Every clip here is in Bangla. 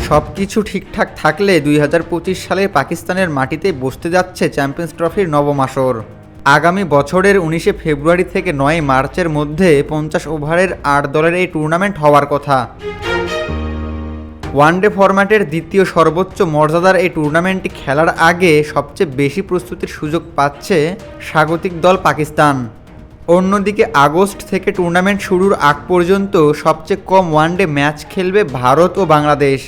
সবকিছু ঠিকঠাক থাকলে 2025 সালে পাকিস্তানের মাটিতে বসতে যাচ্ছে চ্যাম্পিয়ন্স ট্রফির নবম আসর। আগামী বছরের 19 ফেব্রুয়ারি থেকে 9 মার্চের মধ্যে 50 ওভারের 8 দলের এই টুর্নামেন্ট হওয়ার কথা। ওয়ানডে ফরম্যাটের দ্বিতীয় সর্বোচ্চ মর্যাদার এই টুর্নামেন্টটি খেলার আগে সবচেয়ে বেশি প্রস্তুতির সুযোগ পাচ্ছে স্বাগতিক দল পাকিস্তান। অন্যদিকে আগস্ট থেকে টুর্নামেন্ট শুরুর আগ পর্যন্ত সবচেয়ে কম ওয়ানডে ম্যাচ খেলবে ভারত ও বাংলাদেশ।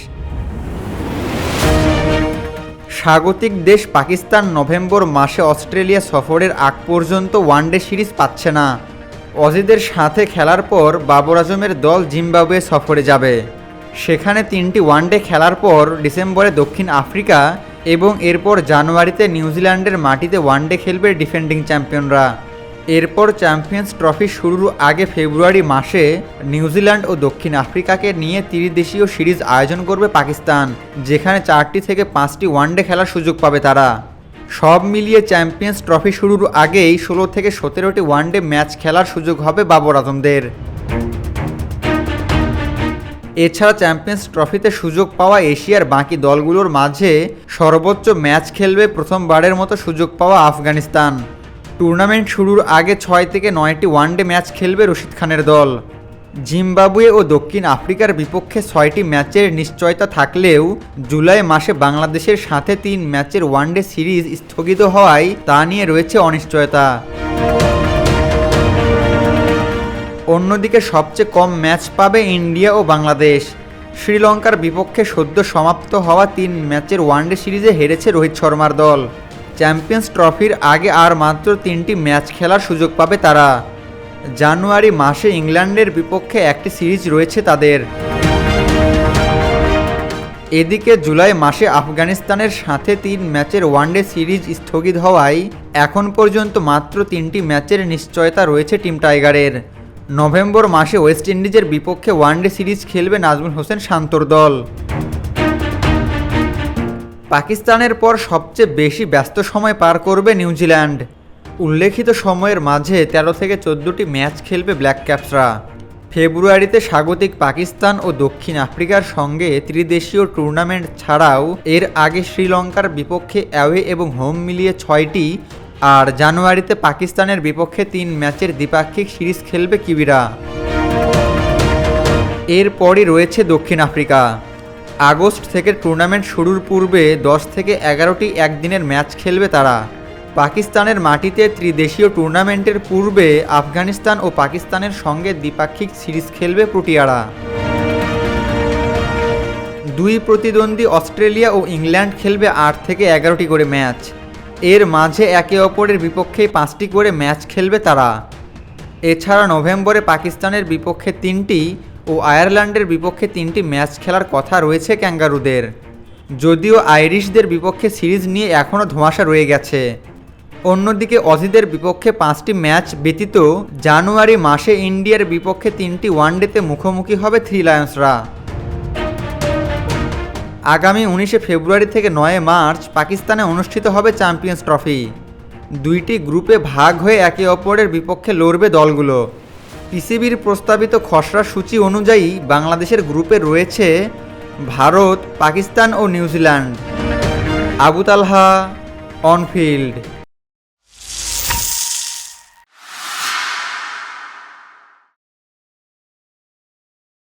স্বাগতিক দেশ পাকিস্তান নভেম্বর মাসে অস্ট্রেলিয়া সফরের আগ পর্যন্ত ওয়ানডে সিরিজ পাচ্ছে না। অজিদের সাথে খেলার পর বাবর আজমের দল জিম্বাবুয়ে সফরে যাবে। সেখানে 3টি ওয়ানডে খেলার পর ডিসেম্বরে দক্ষিণ আফ্রিকা এবং এরপর জানুয়ারিতে নিউজিল্যান্ডের মাটিতে ওয়ানডে খেলবে ডিফেন্ডিং চ্যাম্পিয়নরা। এরপর চ্যাম্পিয়ন্স ট্রফি শুরুর আগে ফেব্রুয়ারি মাসে নিউজিল্যান্ড ও দক্ষিণ আফ্রিকাকে নিয়ে ত্রিদেশীয় সিরিজ আয়োজন করবে পাকিস্তান, যেখানে 4টি থেকে 5টি ওয়ানডে খেলার সুযোগ পাবে তারা। সব মিলিয়ে চ্যাম্পিয়ন্স ট্রফি শুরুর আগেই 16 থেকে 17টি ওয়ানডে ম্যাচ খেলার সুযোগ হবে বাবর আজমদের। এছাড়া চ্যাম্পিয়ন্স ট্রফিতে সুযোগ পাওয়া এশিয়ার বাকি দলগুলোর মাঝে সর্বোচ্চ ম্যাচ খেলবে প্রথমবারের মতো সুযোগ পাওয়া আফগানিস্তান। টুর্নামেন্ট শুরুর আগে 6 থেকে 9টি ওয়ানডে ম্যাচ খেলবে রশিদ খানের দল। জিম্বাবুয়ে ও দক্ষিণ আফ্রিকার বিপক্ষে 6টি ম্যাচের নিশ্চয়তা থাকলেও জুলাই মাসে বাংলাদেশের সাথে 3 ম্যাচের ওয়ানডে সিরিজ স্থগিত হওয়ায় তা নিয়ে রয়েছে অনিশ্চয়তা। অন্যদিকে সবচেয়ে কম ম্যাচ পাবে ইন্ডিয়া ও বাংলাদেশ। শ্রীলঙ্কার বিপক্ষে সদ্য সমাপ্ত হওয়া 3 ম্যাচের ওয়ানডে সিরিজে হেরেছে রোহিত শর্মার দল। চ্যাম্পিয়ন্স ট্রফির আগে আর মাত্র 3টি ম্যাচ খেলার সুযোগ পাবে তারা। জানুয়ারি মাসে ইংল্যান্ডের বিপক্ষে একটি সিরিজ রয়েছে তাদের। এদিকে জুলাই মাসে আফগানিস্তানের সাথে 3 ম্যাচের ওয়ানডে সিরিজ স্থগিত হওয়ায় এখন পর্যন্ত মাত্র 3টি ম্যাচের নিশ্চয়তা রয়েছে টিম টাইগারের। নভেম্বর মাসে ওয়েস্ট ইন্ডিজের বিপক্ষে ওয়ানডে সিরিজ খেলবে নাজমুল হোসেন শান্তর দল। পাকিস্তানের পর সবচেয়ে বেশি ব্যস্ত সময় পার করবে নিউজিল্যান্ড। উল্লেখিত সময়ের মাঝে 13 থেকে 14টি ম্যাচ খেলবে ব্ল্যাক ক্যাপসরা। ফেব্রুয়ারিতে স্বাগতিক পাকিস্তান ও দক্ষিণ আফ্রিকার সঙ্গে ত্রিদেশীয় টুর্নামেন্ট ছাড়াও এর আগে শ্রীলঙ্কার বিপক্ষে অ্যাওয়ে এবং হোম মিলিয়ে 6টি, আর জানুয়ারিতে পাকিস্তানের বিপক্ষে 3 ম্যাচের দ্বিপাক্ষিক সিরিজ খেলবে কিবিরা। এরপরই রয়েছে দক্ষিণ আফ্রিকা। আগস্ট থেকে টুর্নামেন্ট শুরুর পূর্বে 10 থেকে 11টি একদিনের ম্যাচ খেলবে তারা। পাকিস্তানের মাটিতে ত্রিদেশীয় টুর্নামেন্টের পূর্বে আফগানিস্তান ও পাকিস্তানের সঙ্গে দ্বিপাক্ষিক সিরিজ খেলবে প্রোটিয়ারা। 2 প্রতিদ্বন্দ্বী অস্ট্রেলিয়া ও ইংল্যান্ড খেলবে 8 থেকে 11টি করে ম্যাচ। এর মাঝে একে অপরের বিপক্ষে 5টি করে ম্যাচ খেলবে তারা। এছাড়া নভেম্বরে পাকিস্তানের বিপক্ষে 3টি ও আয়ারল্যান্ডের বিপক্ষে 3টি ম্যাচ খেলার কথা রয়েছে ক্যাঙ্গারুদের। যদিও আইরিশদের বিপক্ষে সিরিজ নিয়ে এখনও ধোঁয়াশা রয়ে গেছে। অন্যদিকে অজিদের বিপক্ষে 5টি ম্যাচ ব্যতীত জানুয়ারি মাসে ইন্ডিয়ার বিপক্ষে 3টি ওয়ানডেতে মুখোমুখি হবে 3 লায়ন্সরা। আগামী 19 ফেব্রুয়ারি থেকে 9 মার্চ পাকিস্তানে অনুষ্ঠিত হবে চ্যাম্পিয়ন্স ট্রফি। 2টি গ্রুপে ভাগ হয়ে একে অপরের বিপক্ষে লড়বে দলগুলো। পিসিবির প্রস্তাবিত খসড়া সূচি অনুযায়ী বাংলাদেশের গ্রুপে রয়েছে ভারত, পাকিস্তান ও নিউজিল্যান্ড। আবু তালহা, অনফিল্ড।